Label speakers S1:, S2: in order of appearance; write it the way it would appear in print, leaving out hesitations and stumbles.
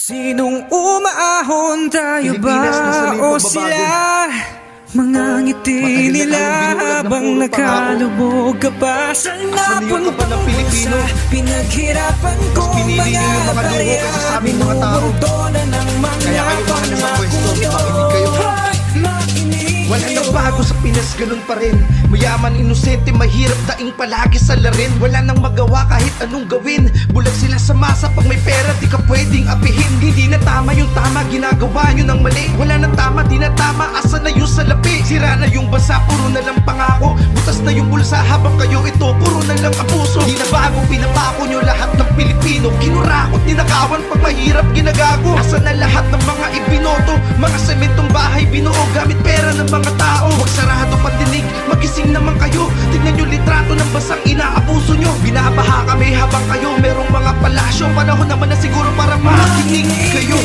S1: Sinong umaahon, tayo
S2: Pilipinas, nasa
S1: ba
S2: may
S1: o
S2: pagbabago?
S1: sila? Mga ngiti
S2: Matagal na
S1: nila
S2: tayong binulag ng
S1: habang
S2: puro
S1: nakalubog ka pa sa
S2: Asan na yung kapal ng Pilipino?
S1: pinaghirapan ko
S2: pinili
S1: mga
S2: niyo yung mga dugo
S1: barya.
S2: kaysa sa aming mga tao.
S1: Binuburdonan ng mga
S2: Kaya kayo mahal sa pwesto,
S1: pangako
S2: makinig kayo.
S1: Makinig
S2: Wala
S1: kayo.
S2: nang bago sa Pinas, ganun pa rin. Mayaman, inosente, mahirap, daing palagi sa larin. Wala nang magawa kahit anong gawin. Bulag sila sa masa, pag may pera di ka pwedeng apihin. Hindi na tama yung tama, ginagawa nyo ng mali. Wala nang tama, di na tama, asa na yung salapi. Sira na yung basa, puro na lang pangako. Butas na yung bulsa, habang kayo ito, puro na lang abuso. Di na bago, pinapako nyo lahat ng Pilipino. Kinurakot, ninakawan, pag mahirap ginagago. Asa na lahat ng mga ibinoto, mga sementong bahay binuo gamit pera ng mga tao. Huwag sarado pandinig, magising naman kayo. Tignan nyo litrato ng basang inaabuso nyo. Binabaha kami habang kayo merong mga palasyo. Panahon naman na siguro para makinig kayo.